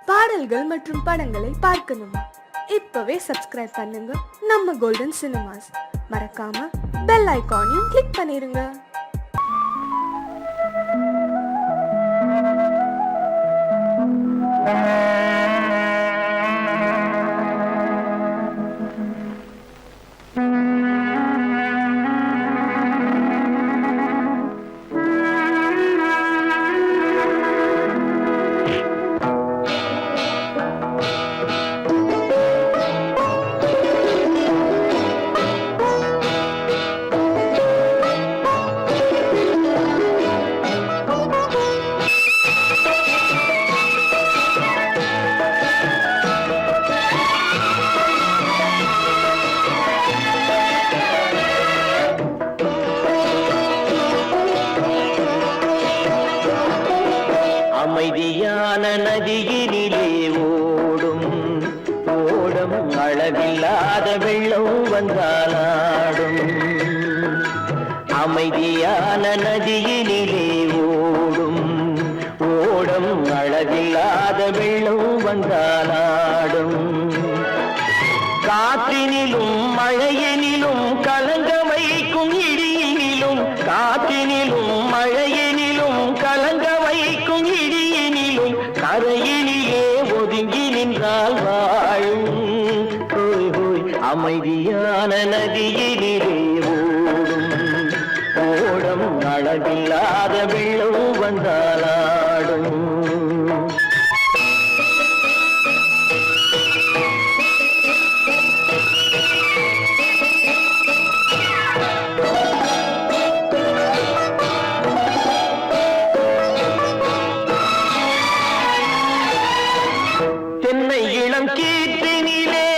பாடல்கள் மற்றும் படங்களை பார்க்கணுமா? இப்பவே சப்ஸ்கிரைப் பண்ணுங்க நம்ம கோல்டன் சினிமாஸ். மறக்காம பெல் ஐகானையும் கிளிக் பண்ணிருங்க. அமைதியான நதியினிலே ஓடும் ஓடம் அளவில்லாத வெள்ளம் வந்தாலாடும். அமைதியான நதியினிலே ஓடும் ஓடம் அளவில்லாத வெள்ளம் வந்தாலாடும். காற்றினிலும் மழையினிலும் கலங்க வைக்கும் இடியினிலும், காற்றினிலும் மழையினிலும் கலங்க வைக்கும் இடியினிலும் கரையினிலே ஒதுங்கி நின்றால் வாழும். ஹோய் ஹோய் அமைதியான நதியினிலே ஓடும் ஓடம் அளவில்லாத வெள்ளம் வந்தாலாடும். தென்னை இளம் கீற்றினிலே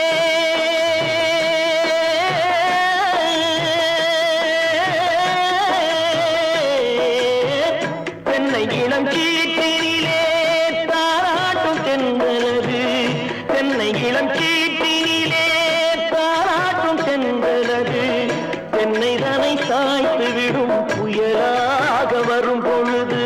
தென்னை இளம் கீற்றினிலே தாராட்டும் தென்றலது. தென்னை இளம் கீற்றினிலே தாராட்டும் தென்றலது. தென்னை தனை சாய்த்து விடும் புயலாக வரும் பொழுது,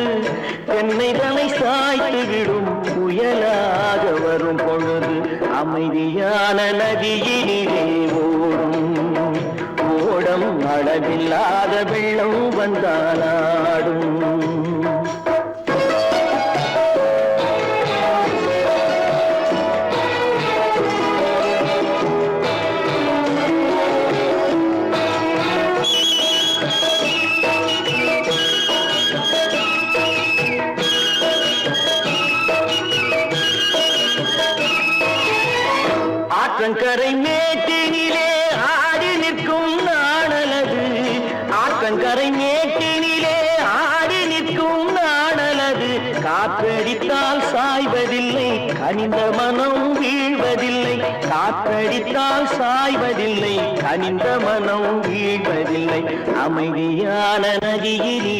தென்னை தனை சாய்த்து விடும் புயலாக வரும் பொழுது அமைதியான நதியினிலே ஓடும் ஓடம் அளவில்லாத வெள்ளம் வந்தாலாடும். ஆற்றங்கரை மேட்டினிலே ஆடி நிற்கும் நாணலது. ஆற்றங்கரை மேட்டினிலே ஆடி நிற்கும் நாணலது. காற்றடித்தால் சாய்வதில்லை, கனிந்த மனம் வீழ்வதில்லை. காற்றடித்தால் சாய்வதில்லை, கனிந்த மனம் வீழ்வதில்லை. அமைதியான நதியினிலே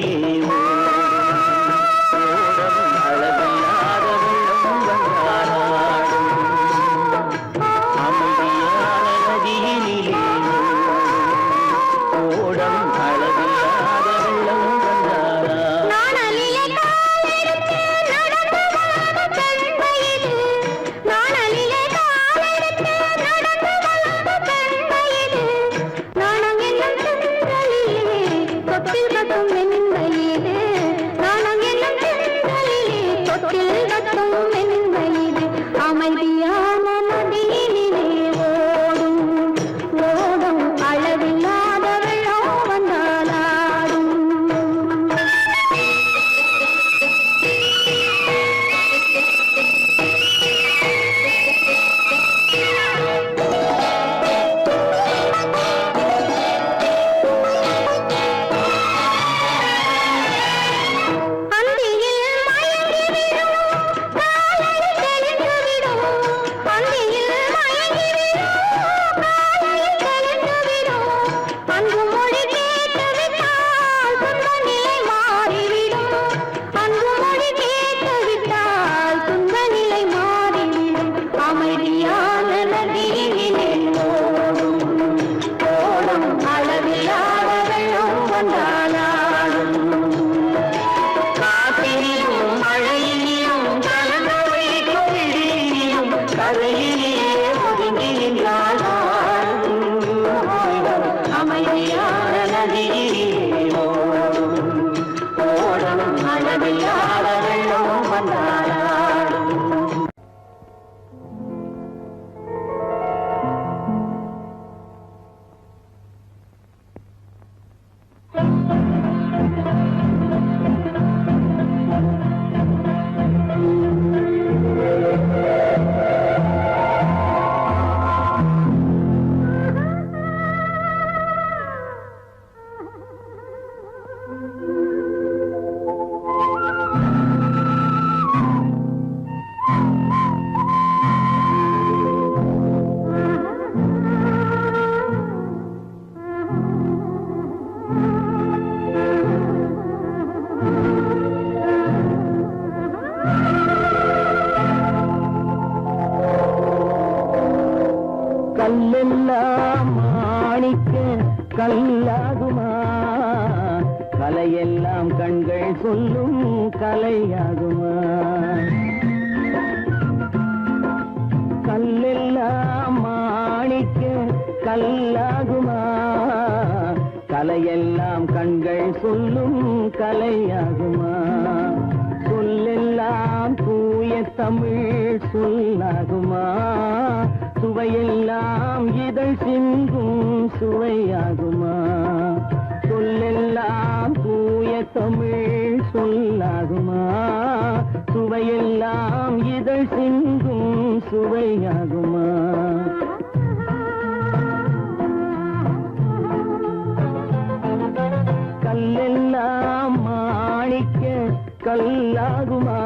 கரையிலே ஒதுங்கி நின்றாள் அமைதியான நதியிலே ஓடும் ஓடும் அளவில்லாத வெள்ளம் வந்தாளாடும். கல்லெல்லாம் மாணிக்க கல்லாகுமா கலையெல்லாம் கண்கள் சொல்லும் கலையாகுமா கல்லெல்லாம் மாணிக்க கல்லாகுமா கலையெல்லாம் கண்கள் சொல்லும் கலையாகுமா சொல்லெல்லாம் தூய தமிழ் சொல்லாகுமா சுவையெல்லாம் இதழ் சிந்தும் சுவையாகுமா சொல்லெல்லாம் தூய தமிழ் சொல்லாகுமா சுவையெல்லாம் இதழ் சிந்தும் சுவையாகுமா கல்லெல்லாம் மாணிக்க கல்லாகுமா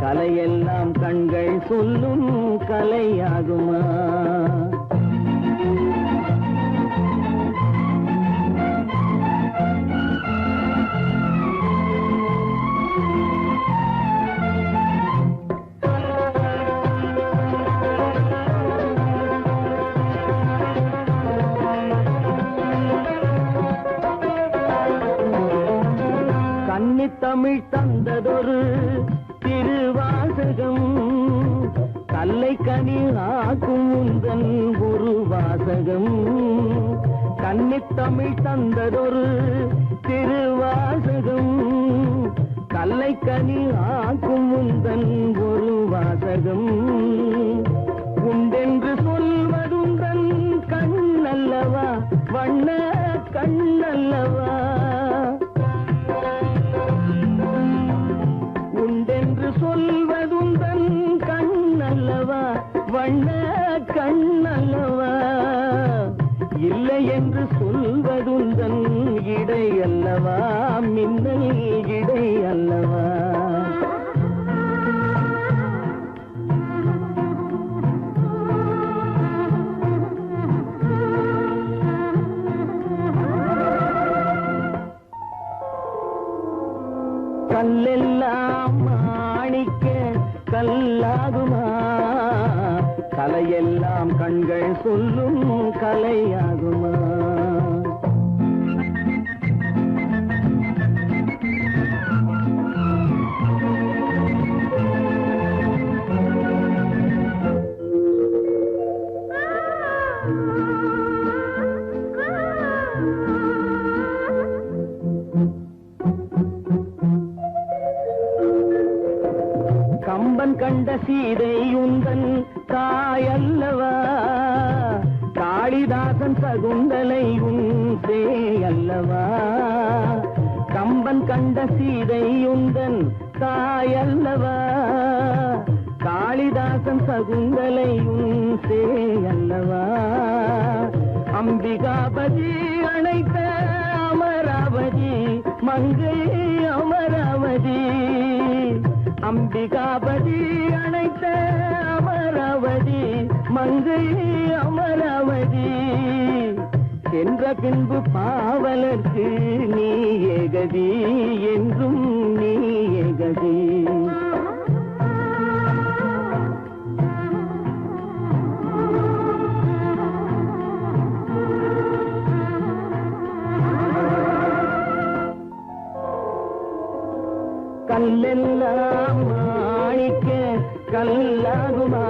கலையெல்லாம் கண்கள் சொல்லும் கலையாகுமா கன்னித்தமிழ் தந்ததொரு திருவாசகம் கல்லை கனி ஆக்கும் உந்தன் ஒரு வாசகம் கன்னித்தமிழ் தந்ததொரு திருவாசகம் கல்லை கனி ஆக்கும் உந்தன் ஒரு வாசகம் உண்டென்று சொல்வதுந்தன் கண்ணல்லவா வண்ண கண்ணல்லவா உண்டென்று சொல்வதுந்தன் கண்ணல்லவா வண்ண கண்ணல்லவா இல்லை என்று சொல்வதுந்தன் இடை அல்லவா மின்னல் இடை அல்லவா கல்லெல்லாம் மாணிக்க கல்லாகுமா கலையெல்லாம் கண்கள் சொல்லும் கலையாகுமா கம்பன் கண்ட சீதை உந்தன் தாயல்லவா காளிதாசன் சகுந்தலை உன் சேயல்லவா கம்பன் கண்ட சீதை உந்தன் தாயல்லவா காளிதாசன் சகுந்தலை உன் சேயல்லவா அம்பிகாபதி அணைத்த அமராவதி மங்கை அமராவதி அம்பிகாபதி அணைத்த அமராவதி மங்கை அமராவதி சென்ற பின்பு பாவலர்க்கு நீ ஏகதி என்றும் நீ ஏகதி கல்லெல்லாம் மாணிக்க கல்லாகுமா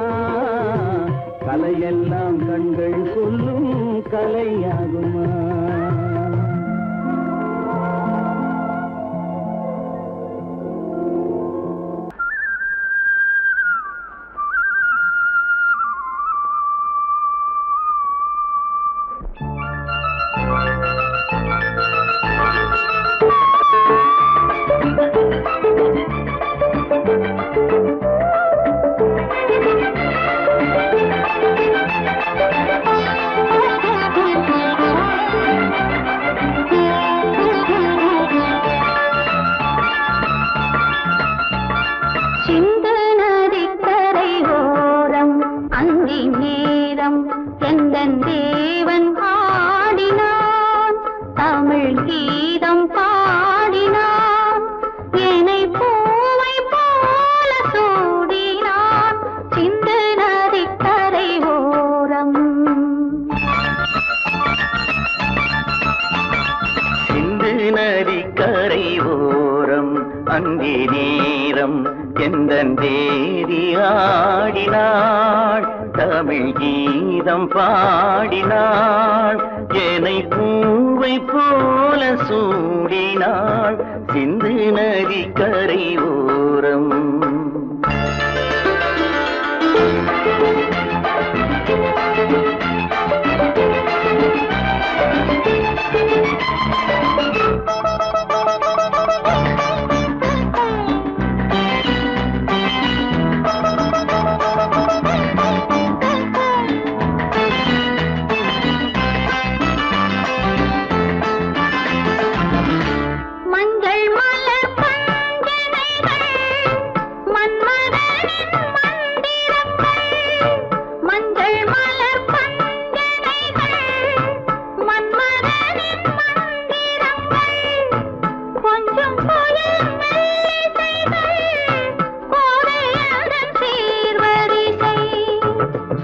எல்லாம் கண்கள் சொல்லும் கலையாகுமா? தேவன் ஆடினான், தமிழ் கீதம் பாடினான், என்னை பூவை போல சூடினான், சிந்து நதிக்கரை ஓரம். சிந்து நதிக்கரை ஓரம் அங்கே நேரம் எந்தன் தேவி ஆடினாள், தமிழ் கீதம் பாடினாள், என்னை பூவை போல சூடினாள், சிந்து நதிக்கரை ஓரம்.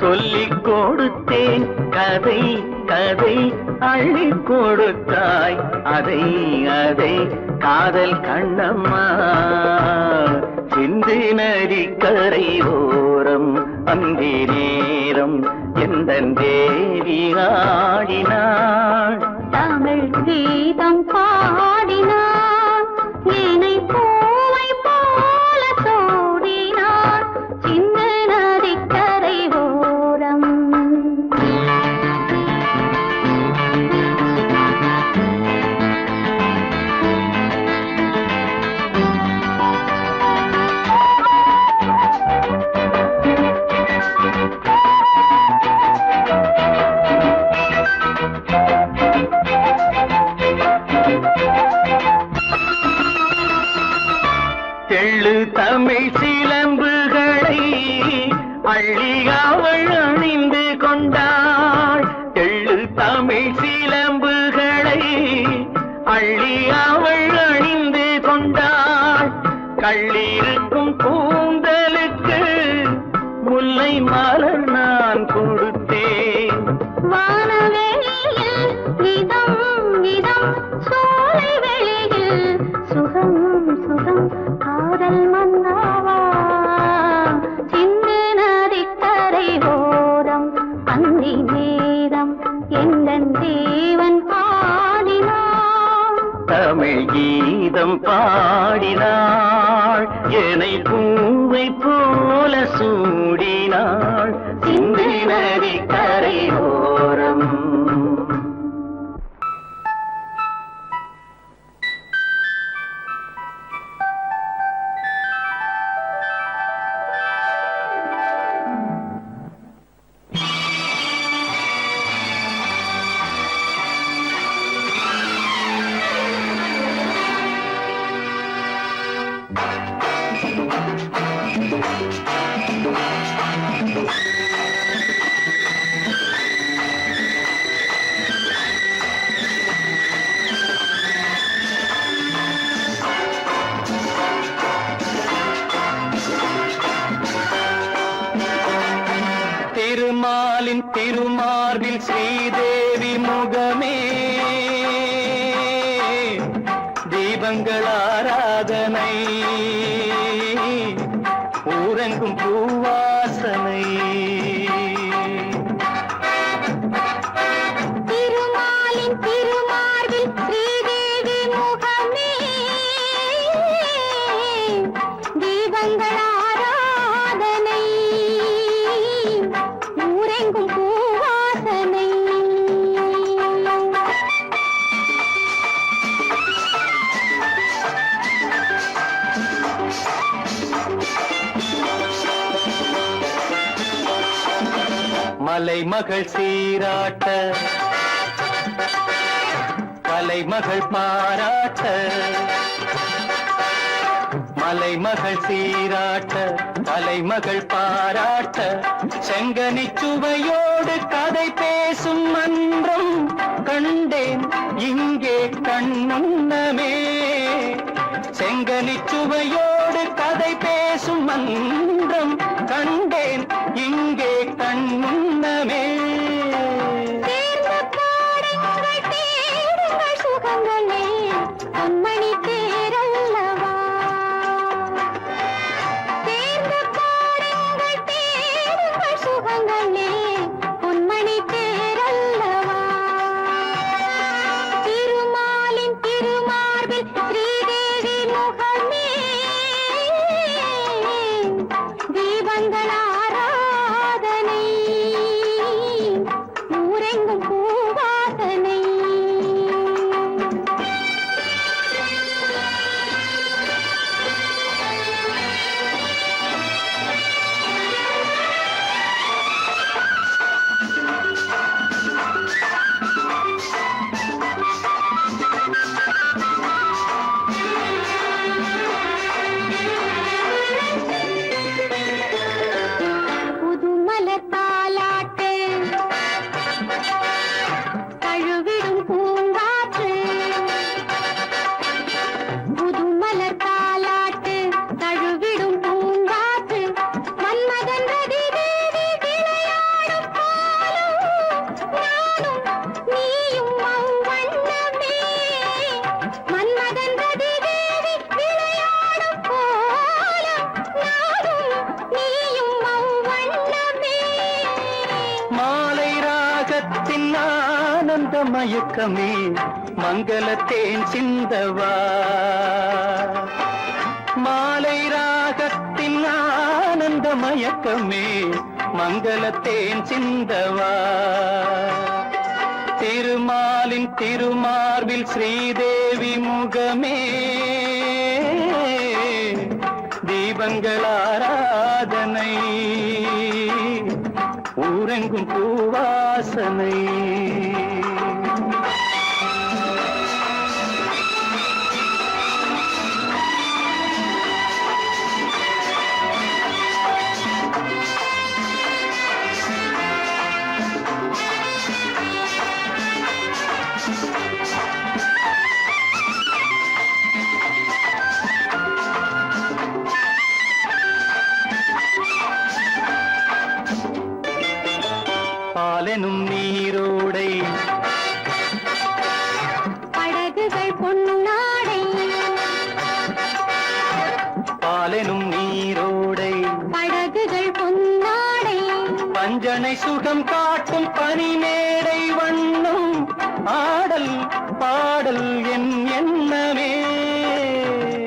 சொல்லிக் கொடுத்தேன் கதை கதை அள்ளி கொடுத்தாய் அதை அதை காதல் கண்ணம்மா, சிந்து நதிக்கரை ஓரம் அந்தி நேரம் எந்தன் தேவி ஆடினாள், தமிழ் கீதம் பாடினான், என்னை பூவை போல சூடினான், சிந்து நதிக்கரை ஓரம். தெள்ளு தமிழ் சிலம்புகளை அள்ளி அவள் அணிந்து கொண்டாள், தெள்ளு தமிழ் சிலம்புகளை அள்ளி அவள் அணிந்து கொண்டாள், கள்ளிருக்கும் கூந்தலுக்கு முல்லை மலர் நான் கொடுத்தேன், வானவெளியில் இதம் இதம் சோலை வெளியில் சுகம் சுகம் காதல் மன்னாவா, சிந்து நதிக்கரை ஓரம் அந்தி நேரம் எந்தன் தேவன் ஆடினான், தமிழ் கீதம் பாடினாள், என்னை பூவை போல சூடினாள், சிந்து நதிக்கரை ஓரம். திருமாலின் திருமார்பில் ஸ்ரீதேவி முகமே, தீபங்கள் ஆராதனை, ஊரெங்கும் பூவாசனை, மலைமகள் சீராட்ட கலைமகள் பாராட்ட மலைமகள் சீராட்ட கலைமகள் பாராட்ட செங்கனி சுவையோடு கதை பேசும் மன்றம் கண்டேன் இங்கே கண்ணுண்ணமே செங்கனி சுவையோடு கதை பேசும் மன்றம் கண்டேன் இங்கே கண்ணுண்ணமே சுகங்களே பொன்மணி தேரல்லவா தேர்ந்த பாடுங்கள் தேடுங்கள் சுகங்களே பொன்மணி தேரல்லவா திருமாலின் திருமார்பில் ஸ்ரீதேவி முகமே தீபங்கள் ஆராதனை ஊரெங்கும் பூவாசனை புதுமலர் தாலாட்டு தழுவிடும் பூங்காற்று புதுமலர் தாலாட்டு தழுவிடும் பூங்காற்று மன்மதன் ரதி தேவி விளையாடும் பாலும் நானும் நீயும் வண்ணமே மன்மதன் ரதி தேவி விளையாடும் பாலும் நானும் நீயும் வண்ணமே மாலை ராகத்தின் ஆனந்த மயக்கமே மங்களத்தேன் சிந்தவா மாலை ராகத்தின் ஆனந்த மயக்கமே மங்களத்தேன் சிந்தவா திருமாலின் திருமார்பில் ஸ்ரீதேவி முகமே தீபங்கள் ஆராதனை ஊரெங்கும் பூவாசனை பாலெனும் நீரோடை படகுகள் பொன்னாடை பாலெனும் நீரோடை படகுகள் பொன்னாடை பஞ்சனை சுகம் காட்டும் பனிமேடை வண்ணம் ஆடல் பாடல் என் எண்ணமே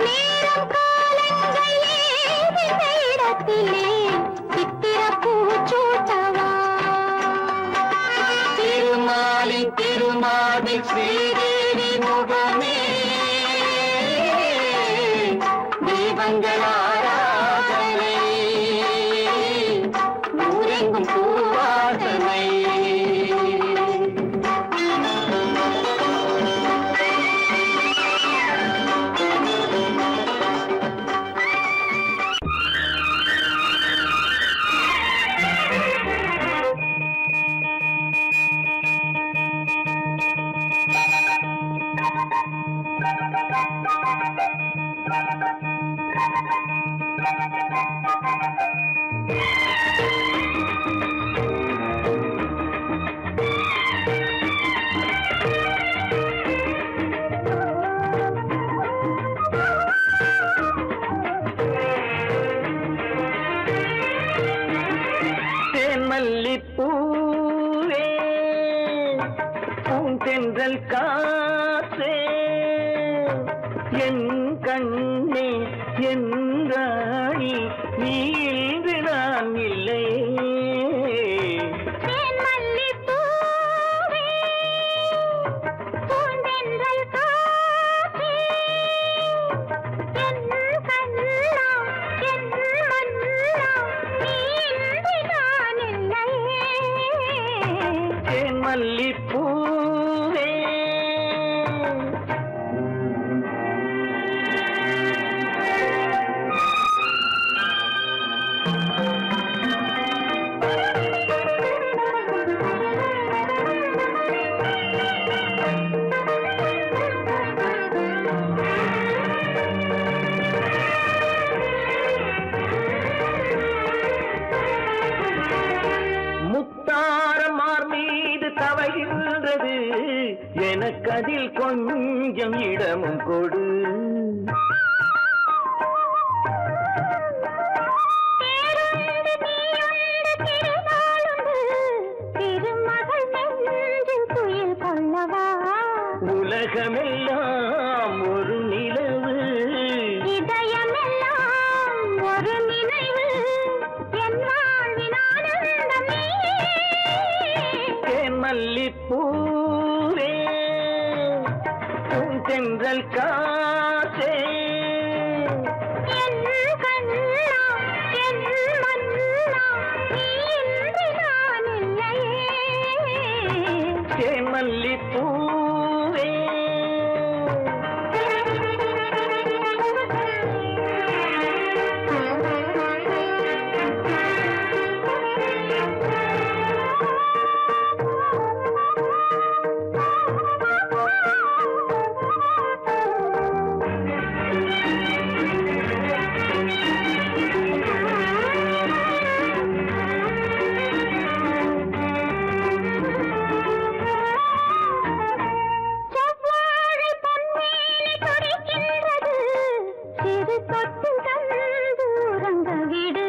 நேரம் காலங்கள் ஏதிந்த இடத்திலே சித்திர பூச்சூட்டவா திருமாலின் திருமார்பில் ஸ்ரீதேவி முகமே தீபங்கள் ஆராதனை ஊரெங்கும் பூவாசனை மல்லிப்பூவே பூந்தென்றல் காற்றே என் கண்ணே என் ராணி நீ இன்று நான் இல்லையே மல்லிப்பூவே முத்தாரமார் மீது தவழ்கின்றது எனக்கு அதில் கொஞ்சம் இடமும் கொடு உலகமெல்லாம் ஒரு நிலவு இதயமெல்லாம் ஒரு நினைவு என் வாழ்வின் ஆனந்தமே தேன் மல்லிப்பூவே தென்றல் காற்றே என் கண்ணா என் மன்னா நீ இன்றி நான் இல்லையே தேன் மல்லிப்பூவே செவ்வாழை பொன்மேனி துடிக்கின்றது சிறு தொட்டு தந்து உறங்க விடு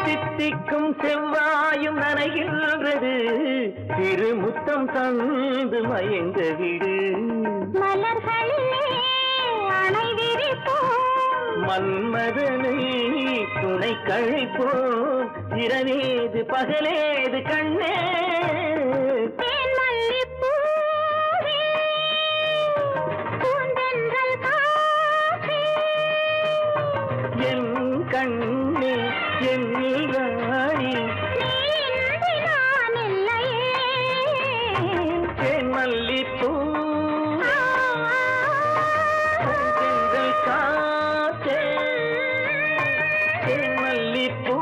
தித்திக்கும் செவ்வாயும் நனைகின்றது திருமுத்தம் தந்து மயங்க விடு மலர்களிலே அணை விரிப்போம் மன்மதனை துணை கழிப்போம் இரவேது பகலேது கண்ணே தேன் மல்லிப்பூவே பூந்தென்றல் காற்றே என் கண்ணே என் ராணி நீ இன்றி நான் இல்லையே தேன் மல்லிப்பூ தென்றல் காற்றே தேன் மல்லிப்பூ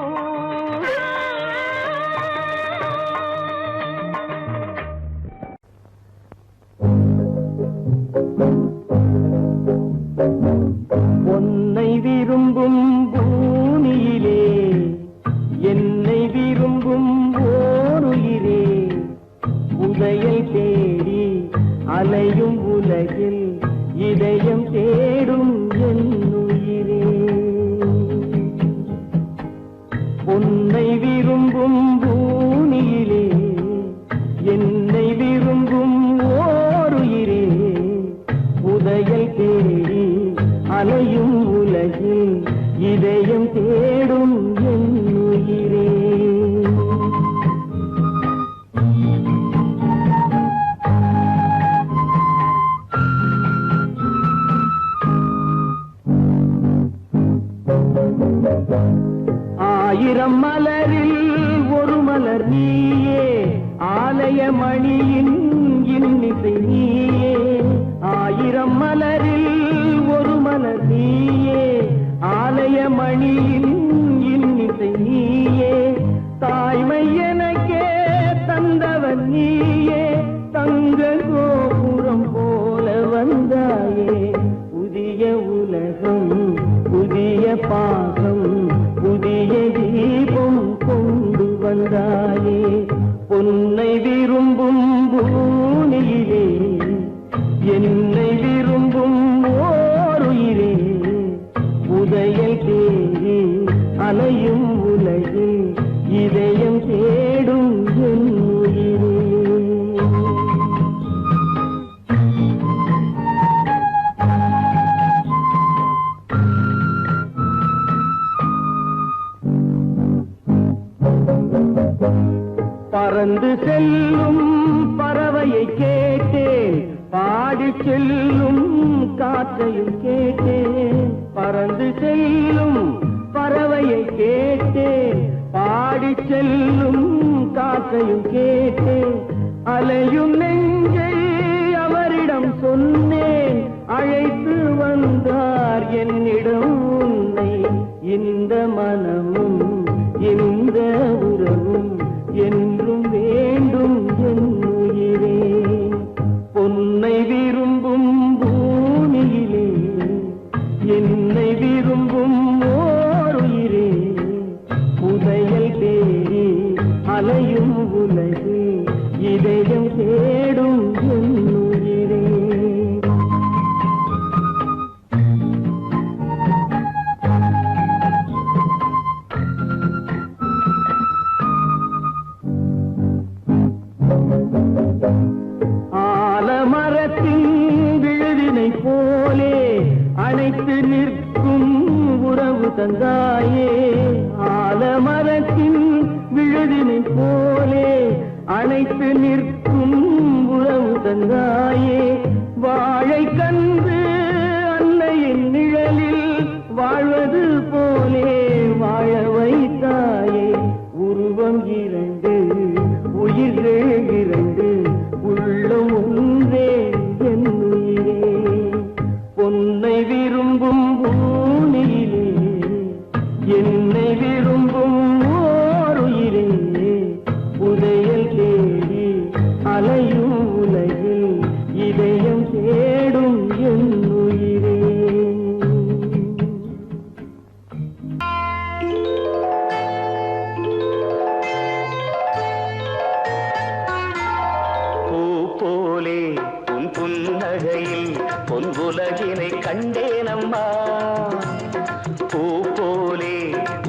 உன்னை விரும்பும் பூமியிலே என்னை விரும்பும் ஓருயிரே உதயை தேடி அலையும் உலகில் இதயம் தேடும் என் உயிரே உன்னை விரும்பும் பூமியிலே என்னை விரும்பும் ஓருயிரே உதயை தேடி அலையும் உலகில் இதயம் தேடும் என் உயிரே ஆயிரம் மலரில் ஒரு மலர் நீயே ஆலய மணியின் இன்னிசை நீயே ஆயிரம் மலரில் ஒரு மலர் நீயே ஆலய மணியின் இன்னிசை நீயே தாய்மை எனக்கே தந்தவன் நீயே தங்க கோபுரம் போல வந்தாயே புதிய உலகம் புதிய பாகம் புதிய தீபம் கொண்டு வந்தாயே பொன்னை விரும்பும் பூமியிலே என்னை விரும்பும் ஓருயிரே உதயம் தேடி அலையும் உலகில் இதயம் தேடும் என் உயிரே பறந்து செல்லும் பறவையை கேட்டேன் பாடி செல்லும் காற்றையும் கேட்டேன் பறந்து செல்லும் பறவையை கேட்டேன் பாடி செல்லும் காற்றையும் கேட்டேன் அலையும் நெஞ்சை அவரிடம் சொன்னேன் அழைத்து வந்தார் என்னிடம் உன்னை இந்த மனமும் இந்த உறவும் என்றும் வேண்டும் என் உயிரே பொன்னை விரும்பும் பூமியிலே என்னை விரும்பும் ஓர் உயிரே புதையல் தேடி அலையும் உலகு இதயம் தேடும் என் உயிரே ஆலமரத்தின் விழுதினை போலே அணைத்து நிற்கும் உறவு தந்தாயே ஆலமரத்தின் விழுதினை போலே அணைத்து நிற்கும் உறவு தந்தாயே வாழை கன்று அன்னையின் நிழலில் வாழ்வது போலே வாழ வைத்தாயே உருவம் இரண்டு உயிர்கள் இரண்டு உள்ளம் ஒன்றே என் உயிரே பொன்னை விரும்பும் பூமியிலே என்னை விரும்பும் ஓர் உயிரே புதையல் தேடி அலையும் உலகில் இதயம் தேடும் என் உயிரே போலே உன் புன்னகையில் பொன்புலகினை கண்டேனம்மா பூ போலே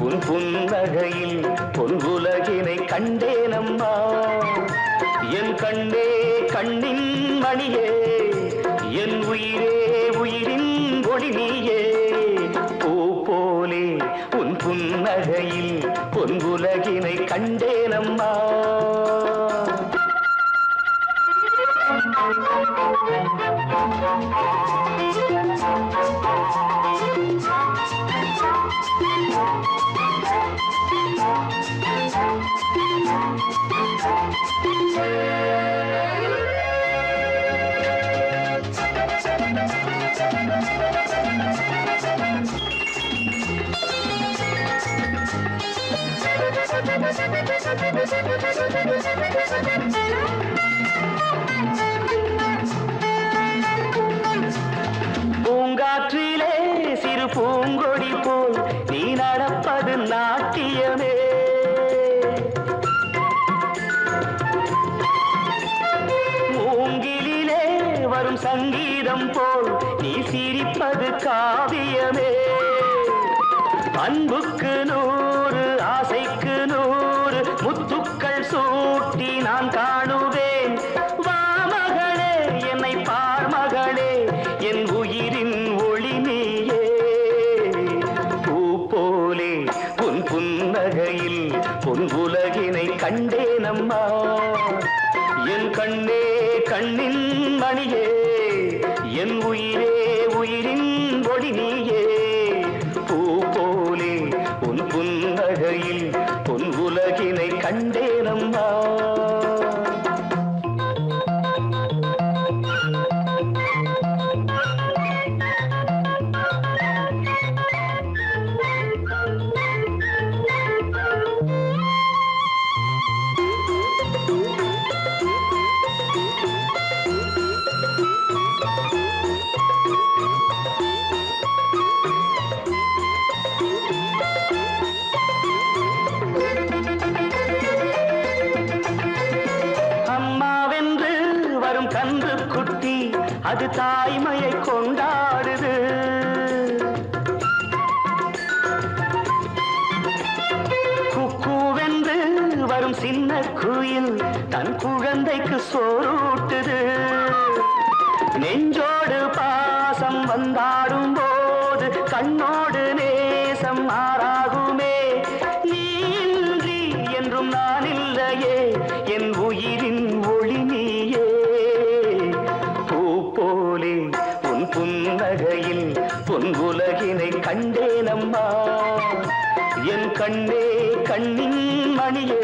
உன் புன்னகையில் பொன்புலகினை கண்டேனம்மா என் கண்ணே கண்ணின் மணியே என் உயிரே உயிரின் ஒளி நீயே பூ போலே உன் புன்னகையில் பொன்புலகினை கண்டேனம்மா பூங்காற்றிலே சிறு பூங்கொடி போல் நீ நடப்பது நாட்டியமே மூங்கிலே வரும் சங்கீதம் போல் நீ சிரிப்பது காவியமே அன்புக்கு 100 ஆசைக்கு 100 முத்துக்கள் சூட்டி நான் காணுவேன் வா மகளே என்னை பார் மகளே என் உயிரின் ஒளி நீயே பூ போலே உன் புன்னகையில் பொன் உலகினை கண்டேனம்மா என் கண்ணே கண்ணின் மணியே என் உயிரே உயிரின் ஒளி நீயே பூ போலே உன் புன்னகையில் பொன் உலகினை கண்டேனம்மா கன்று குட்டி அது தாய்மையை கொண்டாடுது குக்கூவென்று வரும் சின்ன குயில் தன் குழந்தைக்கு சோறூட்டுது நெஞ்சோடு பாசம் வந்தாடும் போது கண்ணோடு நேசம் மாறாகுமே நீன்றி என்றும் நான் இல்லையே என் உயிரின் ஒளி நீயே போலே உன் புன்னகையில் பொன் உலகினை கண்டேனம்மா என் கண்ணே கண்ணின் மணியே,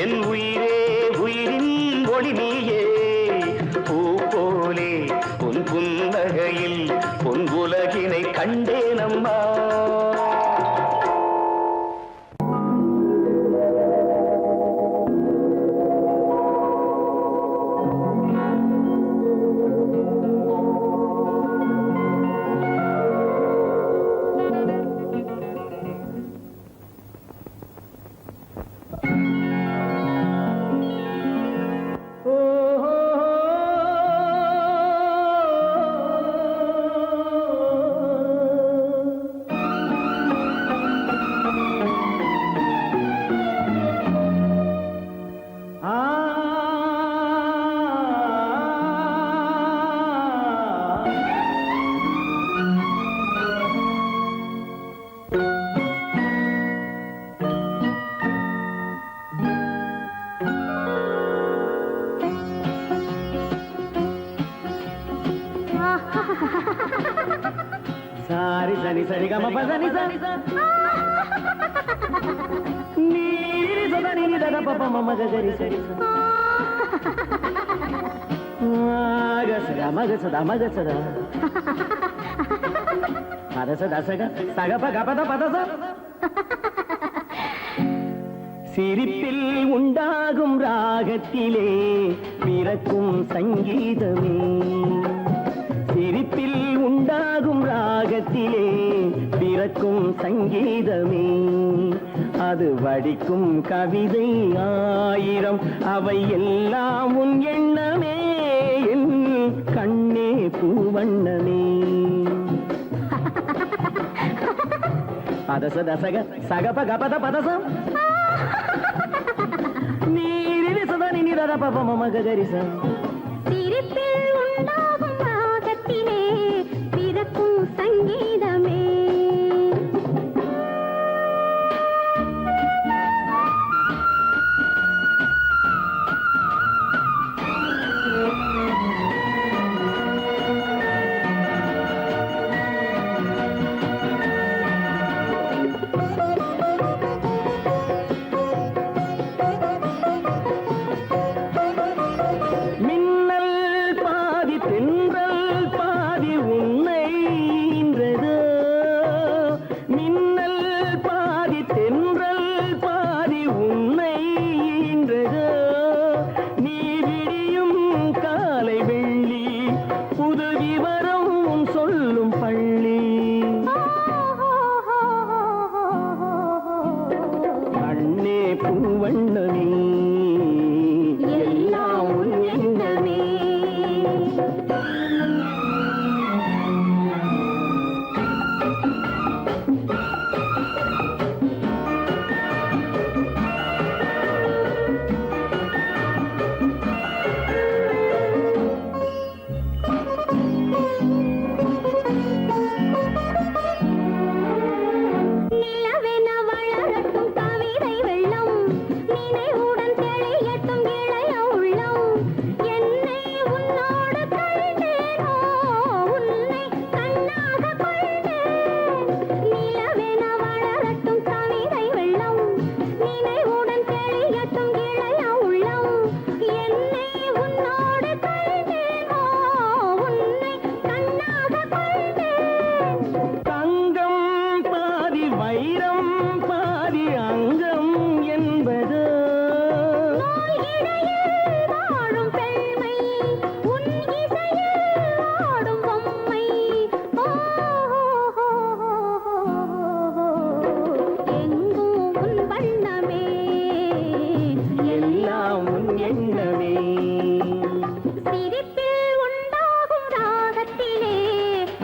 என் உயிரே உயிரின் ஒளி நீயே. பூ போலே உன் புன்னகையில் பொன் உலகினை கண்டேனம்மா. சாரி சரி சரி கம பதனி சரி நீரி சதா நீரி தத பப மம கரி சரி மக சதா பத சதா சக சக பக பத பத ச. சிரிப்பில் உண்டாகும் ராகத்திலே பிறக்கும் சங்கீதமே, சிரிப்பில் உண்டாகும் ராகத்திலே பிறக்கும் சங்கீதமே. அது வடிக்கும் கவிதை ஆயிரம், அவை எல்லாம் உன் எண்ணமே. என் கண்ணே பூவண்ணமே. பதச தசக சகப கபத பதசம் நீரி சதா நிரத பப மம கரிசம். சிரிப்பில் உண்டாகும் ராகத்திலே பிறக்கும் சங்கீதமே.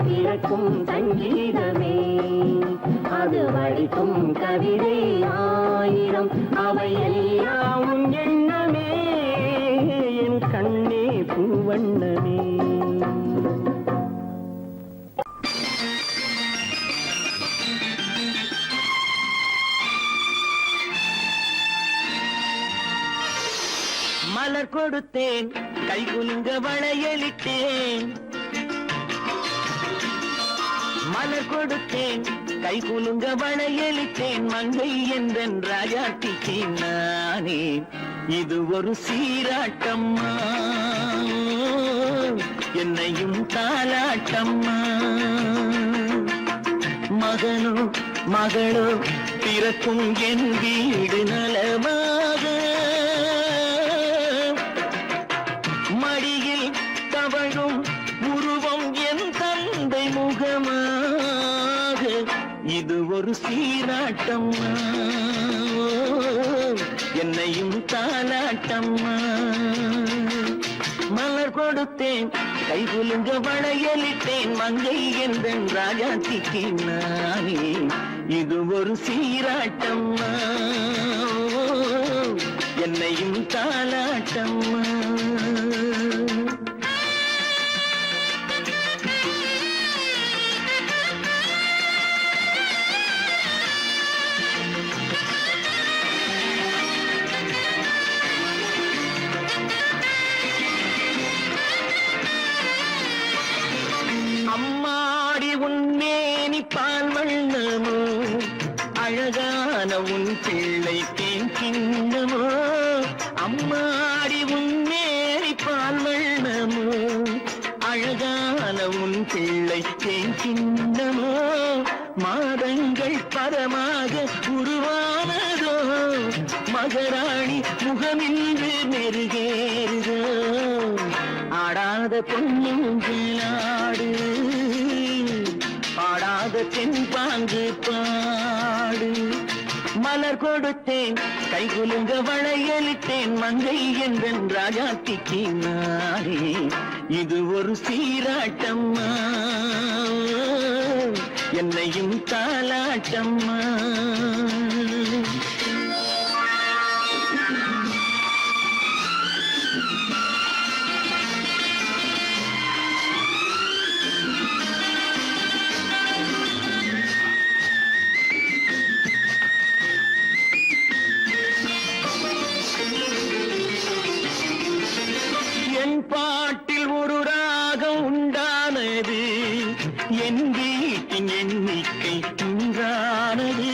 பிறக்கும் சங்கீதமே, அது வடிக்கும் கவிதை ஆயிரம், அவை எல்லாம் உன் எண்ணமே, என் கண்ணே பூவண்ணமே. மலர் கொடுத்தேன், கை குலுங்க வளையலிட்டேன். மலர் கொடுத்தேன், கை குலுங்க வளையலிட்டேன் மங்கை என்றன் ராஜாத்திக்கு நானே இது ஒரு சீராட்டம்மா என்னையும் தாலாட்டம்மா மகனோ மகளோ பிறக்கும் என் வீடு நலமாக மடியில் தவழும் உருவம் என் தந்தை முகமாக இது ஒரு சீராட்டம்மா என்னையும் தாலாட்டம்மா மலர் கொடுத்தேன் கை குலுங்க வளையலிட்டேன் மங்கை என்றன் ராஜாத்திக்கு நானே இது ஒரு சீராட்டம்மா என்னையும் தாலாட்டம்மா அம்மாடி உன்மேனி பால் வண்ணமோ அழகான உன் பிள்ளை தேன் கிண்ணமோ அம்மாடி உன்மேனி பால் வண்ணமோ அழகான உன் பிள்ளை தேன் கிண்ணமோ மாதங்கள் பரமாக உருவானதோ மகராணி முகமின்று மெருகேறுதோ ஆடாத பொன்னுங்கிலாடு பாடாத தென்பாங்கு பாடு மலர் கொடுத்தேன் கை குலுங்க வளையலிட்டேன் மங்கை என்றன் ராஜாத்திக்கு நானே இது ஒரு சீராட்டம்மா என்னையும் தாலாட்டம்மா பாட்டில் ஒரு ராகம் உண்டானது என் வீட்டின் எண்ணிக்கை உண்டானது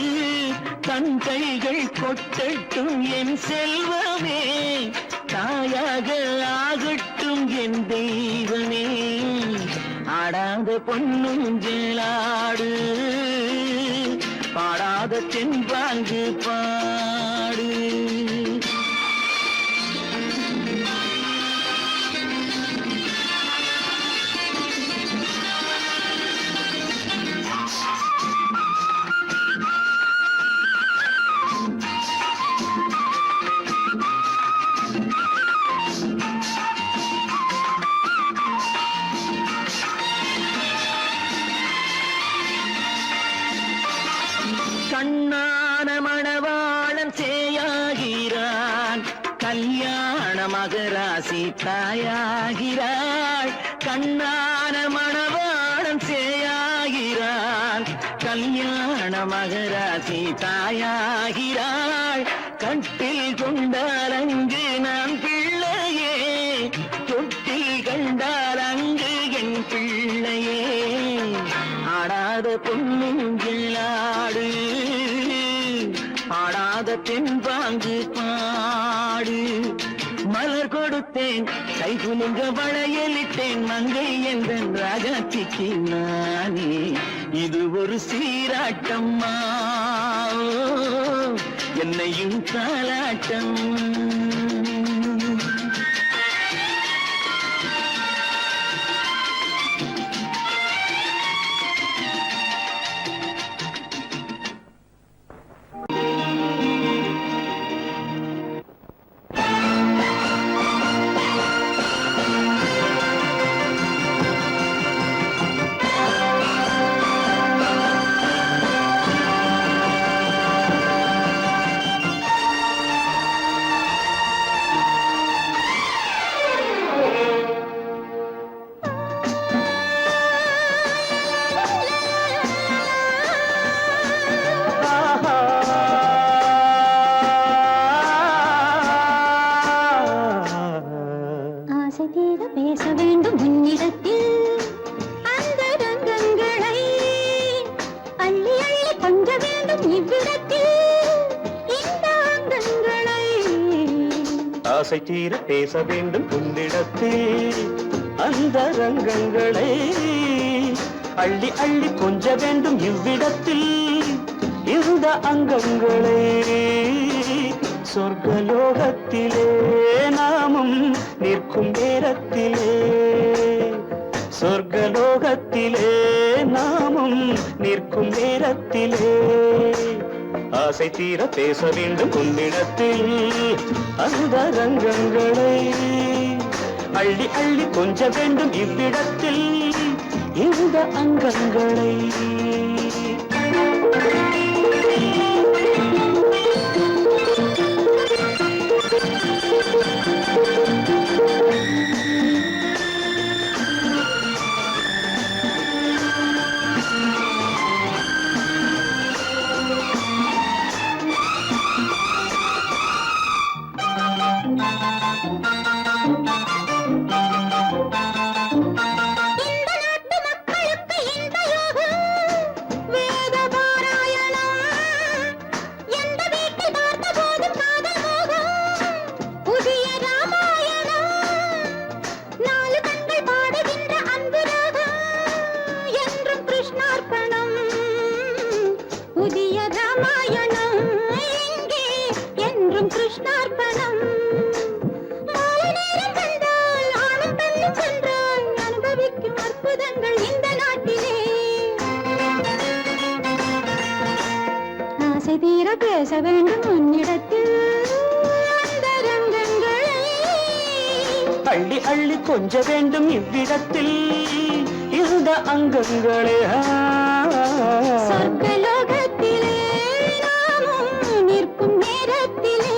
தன் கைகள் கொட்டட்டும் என் செல்வமே தாயாக ஆகட்டும் என் தெய்வமே ஆடாத பொன்னுஞ்சேலாடு பாடாத தென்பாங்கு பாடு கண்ணான மணவாளன் சேயாகிறான் கல்யாண மகராசி தாயாகிறாள் கண்ணான மணவாளன் சேயாகிறான் கல்யாண மகராசி தாயாகிறாள் கட்டில் கொண்டால் அங்கு நான் பிள்ளையே தொட்டில் கண்டால் அங்கு என் பிள்ளையே ஆடாத பொன்னுங்கிலாடு ஆடாத தென்பாங்கு பாடு மலர் கொடுத்தேன் கை குலுங்க வளையலிட்டேன் மங்கை என்றன் ராஜாத்திக்கு நானே இது ஒரு சீராட்டம்மா என்னையும் தாலாட்டம் வேண்டும் இவ்விடத்தில் இந்த அங்கங்களை. ஆசை தீர பேச வேண்டும் உன்னிடத்தில் அந்த ரங்கங்களை. அள்ளி அள்ளி கொஞ்ச வேண்டும் இவ்விடத்தில் இந்த அங்கங்களை. சொர்க்கலோகத்திலே நாமும் நிற்கும் நேரத்திலே, சொர்க்கலோகத்திலே நாமும் நிற்கும் நேரத்திலே, ஆசை தீர பேச வேண்டும் உன்னிடத்தில் அந்த ரங்கங்களை. அள்ளி அள்ளி கொஞ்ச வேண்டும் இவ்விடத்தில் இந்த அங்கங்களை. பேச வேண்டும் உன்னிடத்தில் அந்த ரங்கங்களை. அள்ளி அள்ளி கொஞ்ச வேண்டும் இவ்விடத்தில் இந்த அங்கங்களே. சொர்க்கலோகத்திலே நாமும் நிற்கும் நேரத்திலே.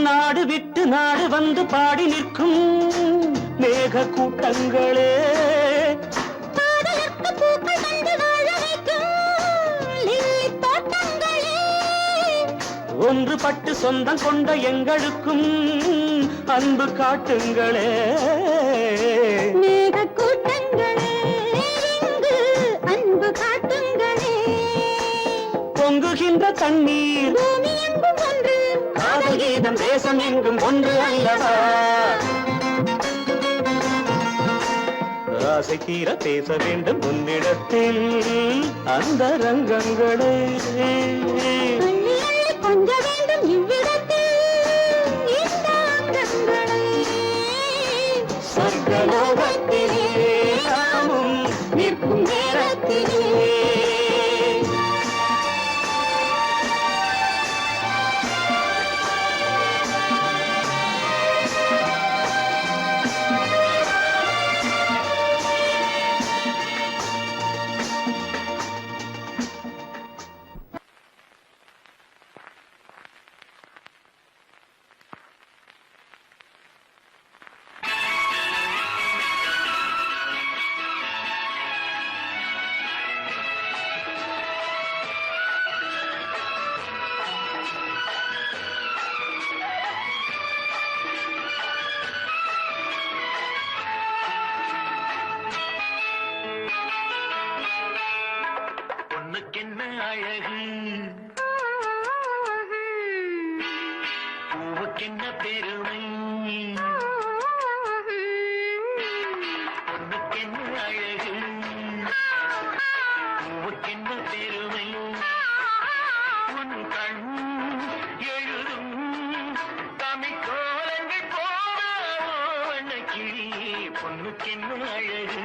நாடு விட்டு நாடு வந்து பாடி நிற்கும் மேக கூட்டங்களே. ஒன்றுபட்டு சொந்தம் கொண்ட எங்களுக்கும் அன்பு காட்டுங்களே. மேக கூட்டங்களே இங்கு அன்பு காட்டுங்களே. பொங்குகின்ற தண்ணீர் பூமி எங்கும் ஒன்று, காதல் கீதம் தேசம் எங்கும் ஒன்று அல்லவா. ஆசை தீர பேச வேண்டும் உன்னிடத்தில் அந்த ரங்கங்களே. அள்ளி அள்ளி கொஞ்ச வேண்டும் இவ்விடத்தில் இந்த அங்கங்களை. சொர்க்கலோகத்திலே நாமும் நிற்கும் நேரத்திலே. பொண்ணுக்கென்ன அழகு, பூவுக்கென்ன பெருமை. பொண்ணுக்கென்ன அழகு, பூவுக்கென்ன பெருமை. உன் கண் எழுதும் தமிழ்கோலங்கள் போன கிளி. பொண்ணுக்கென்ன அழகு,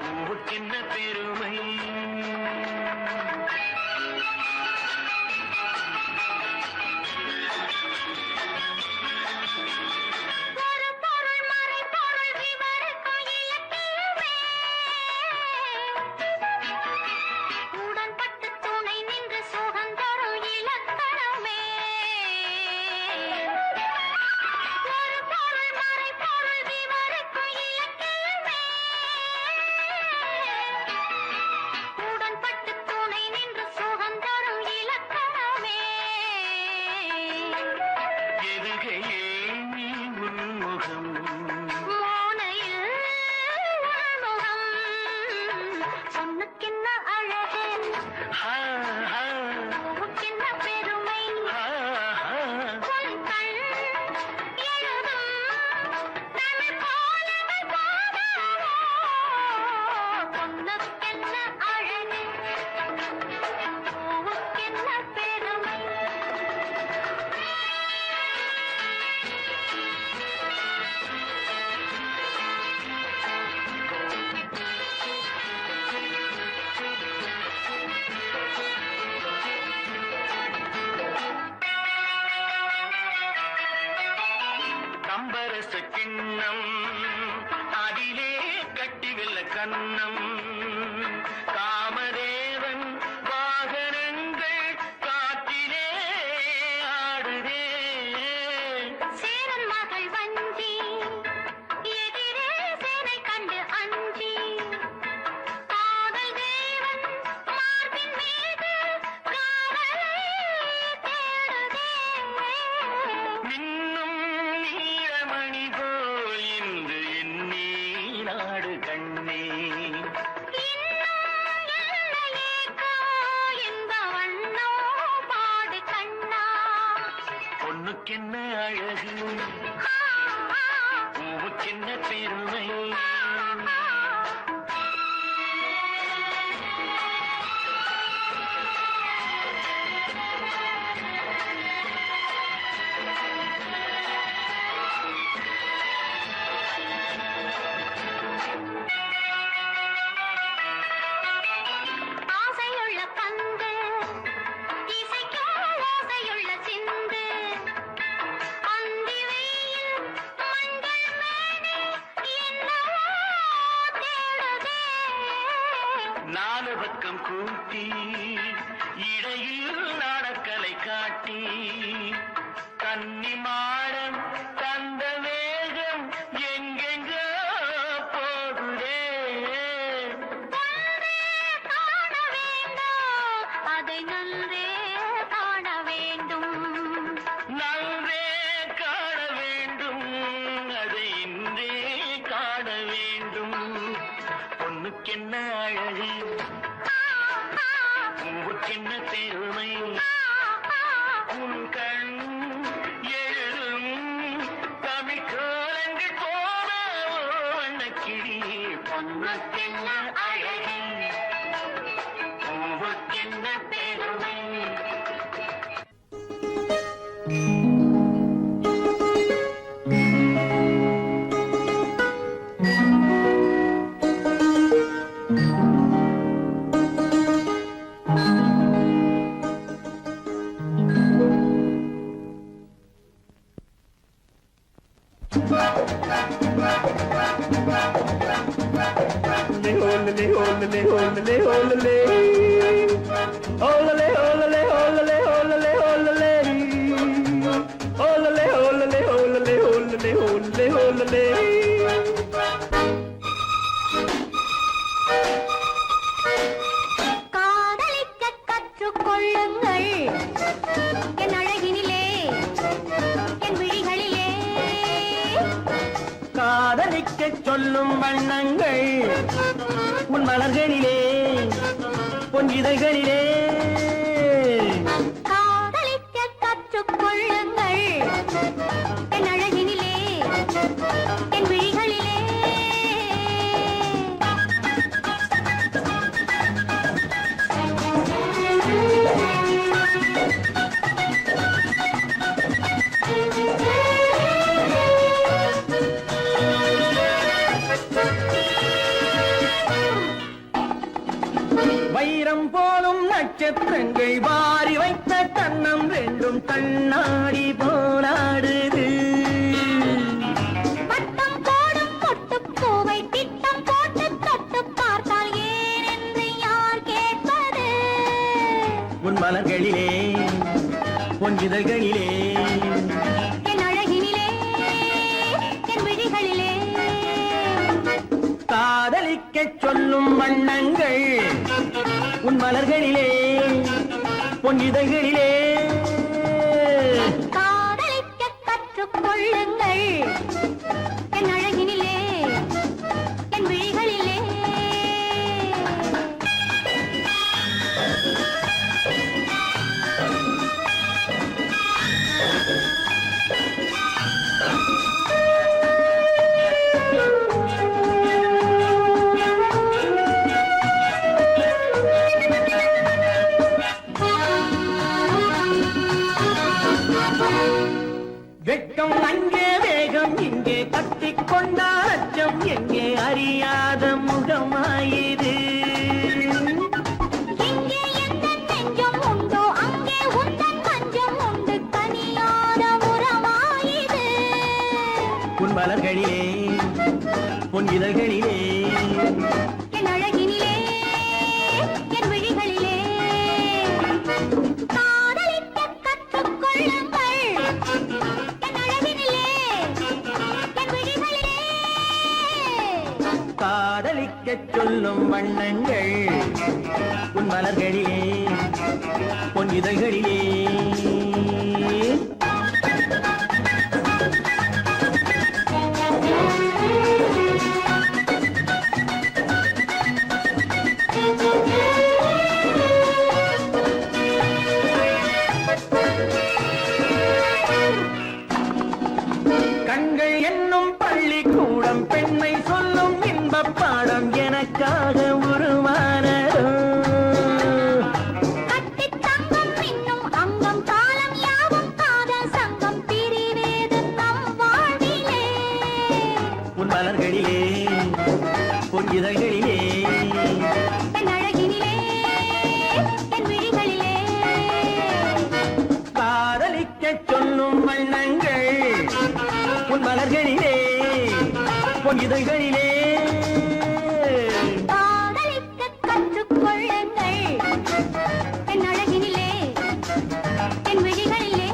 பூவுக்கென்ன பெருமை. உடன்பட்டு துணை நின்று சுகந்தரும் இலக்கணமே. எதுகையே நீ உன்முகம் மோனையில் உள்முகம். பொண்ணுக்கென்ன அழகு, ஹா, ஹா, பூவுக்கென்ன பெருமை. ஹா, ஹா. உன் கண் எழுதும் தமிழ் கோலங்கள் போதாதோ. பொண்ணுக்கென்ன அழகு, பூவுக்கென்ன பெருமை. கம்பரச கிண்ணம் அதிலே கட்டிவில்ல கண்ணம் காமதேவன் வாகனங்கள் காற்றிலே ஆடுதே சேரன் மகள் வஞ்சி, எதிரே சேனை கண்டு அஞ்சி. காதல் தேவன் மார்பின் மீது காவலை தேடுதே. மின்னும் நீலமணி போல் இன்று என் நீராடு கண்ணே இன்னும் இல்லையேக்கோ இந்த வண்ணோ பாடு கண்ணா. பொண்ணுக்கென்ன அழகு ஆ, ஆ, பூவுக்கென்ன பெருமை ஆ. ஆசையுள்ள பந்து இசைக்கும் ஓசையுள்ள சிந்து. அந்தி வெயில் மஞ்சள் மேனி என்னவோ தேடுதே. நாலு பக்கம் கூட்டி இடையில் நாடக்கலை காட்டி கன்னி மாடம் தந்த வேகம் எங்கெங்கோ போகுதே ஒன்றே காண வேண்டும், அதை நன்றே காண வேண்டும். நன்றே காண வேண்டும் அதை இன்றே காண வேண்டும் பொண்ணுக்கென்ன அழகு பூவுக்கென்ன பெருமை உன் கண் எழுதும் தமிழ் கோலங்கள் போல வண்ணக்கிளி பொண்ணுக்கென்ன அழகு பூவுக்கென்ன பெருமை காதலிக்க கற்றுக்கொள்ளுங்கள் என் அழகினிலே, என் விழிகளிலே. காதலிக்கச் சொல்லும் வண்ணங்கள் உன் மலர்களிலே பொன் இதழ்களிலே காதலிக்க கற்றுக்கொள்ளுங்கள் என் அழகினிலே, என் விழிகளிலே. வைரம் போலும் நட்சத்திரங்கள் வாரி வைத்த கண்ணம் ரெண்டும் கண்ணாடி போலாடுது வட்டம் போடும் பொட்டுப்பூவை திட்டம் போட்டு தொட்டு பார்த்தால் ஏனென்று யார் கேட்பது? உன் மலர்களிலே பொன் இதழ்களிலே என் அழகினிலே, என் விழிகளிலே. காதலிக்கச் சொல்லும் வண்ணங்கள் உன் மலர்களிலே பொன் இதழ்களிலே காதலிக்க வெட்கம் அங்கே வேகம் இங்கே கட்டிக்கொண்டார் அச்சம் எங்கே அறியாத முகமாயிரு எங்கே எந்தன் நெஞ்சம் உண்டோ அங்கே உந்தன் மஞ்சம் உண்டு தனியாத உறவாயிது உன் மலர்களிலே உன் இதழ்களிலே என் அழகினிலே என் விழிகளிலே காதலிக்க கற்றுக்கொள்ளுங்கள் என் அழகினிலே என் விழிகளிலே காதலிக்கச் சொல்லும் வண்ணங்கள் உன் மலர்களிலே உன் இதழ்களிலே கண்கள் என்னும் பள்ளிக்கூடம் பெண்மை சொல்லும் இன்பப் பாடம் எனக்காக உருவானதோ கட்டித் தங்கம் மின்னும் அங்கம் காலம் யாவும் காதல் சங்கம் பிரிவேது நம் வாழ்விலே உன் மலர்களிலே உன் இதழ்களிலே என் அழகினிலே என் விழிகளிலே காதலிக்கச் சொல்லும் வண்ணங்கள் உன் மலர்களிலே உன் இதழ்களிலே காதலிக்க கற்றுக்கொள்ளுங்கள் என் அழகினிலே என் விழிகளிலே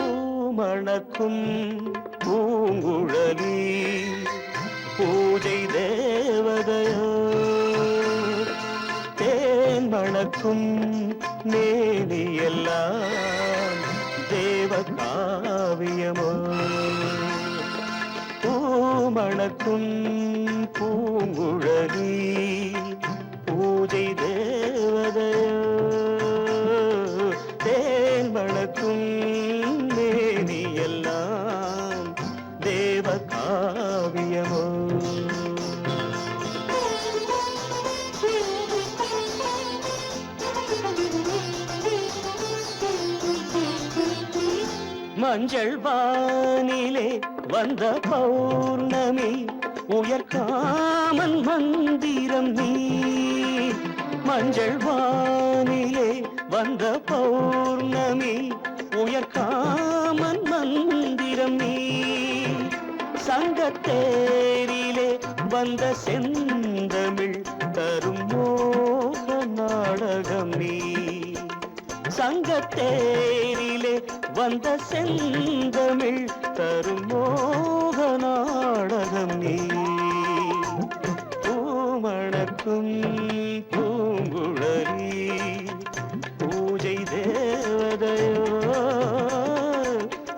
பூமணக்கும் பூங்குழலி பூஜை தேவதையோ தேன் மணக்கும் மேனியெல்லாம் தேவ காவியமோ பூமணக்கும் பூங்குழலி பூஜை தேவதையோ தேன் மணக்கும் மேனியெல்லாம் தேவ காவியமோ மஞ்சள் வானிலே வந்த பௌர்ணமி உயர்காமன் மந்திரம் நீ மஞ்சள் வானிலே வந்த பௌர்ணமி உயர்காமன் மந்திரம் நீ சங்கத்தேரிலே வந்த செந்தமிழ் தரும் மோக நாடகம் நீ சங்கத்தேரிலே வந்த செந்தமிழ் தரும் மோக நாடகம் நீ பூமணக்கும் பூங்குழலி பூஜை தேவதையோ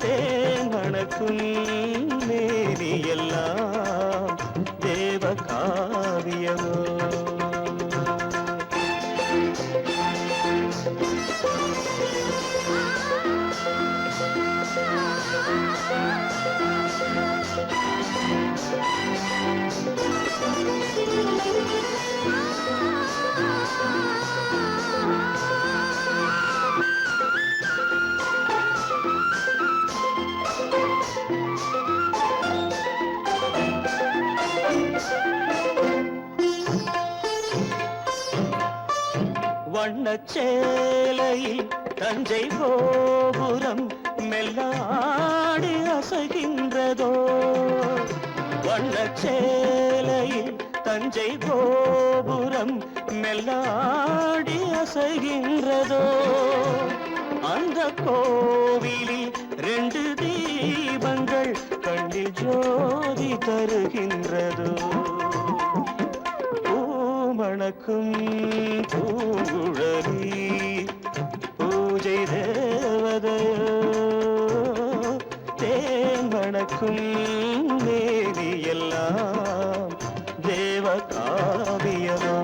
தேன் மணக்கும் மேனியெல்லாம் தேவ காவியமோ வண்ணச்சேலையில் தஞ்சை கோபுரம் மெல்லாடி அசைகின்றதோ வண்ணச்சேலையில் தஞ்சை கோபுரம் மெல்லாடி அசைகின்றதோ அந்த கோவிலில் 2 தீபங்கள் கண்ணில் ஜோதி தருகின்றதோ பூமணக்கும் பூங்குழலி பூஜை தேவதையோ தேன் மணக்கும் தேவி எல்லாம் தேவ காவியமோ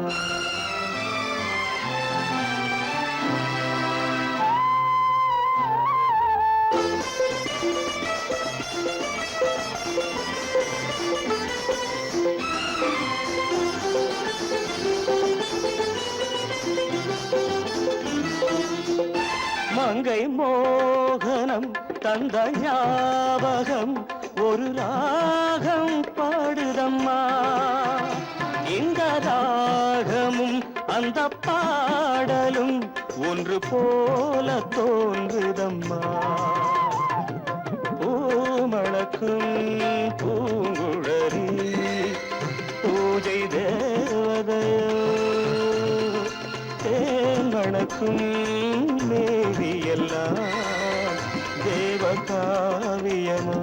மங்கை மோகனம் தந்த ஞாபகம் ஒரு ராகம் பாடுதம்மா இந்த ராகமும் அந்த பாடலும் ஒன்று போல தோன்றுதம்மா பூமணக்கும் பூங்குழலி பூஜை தேவதையோ தேன் மணக்கும் மேவி எல்லாம் தேவ காவியமோ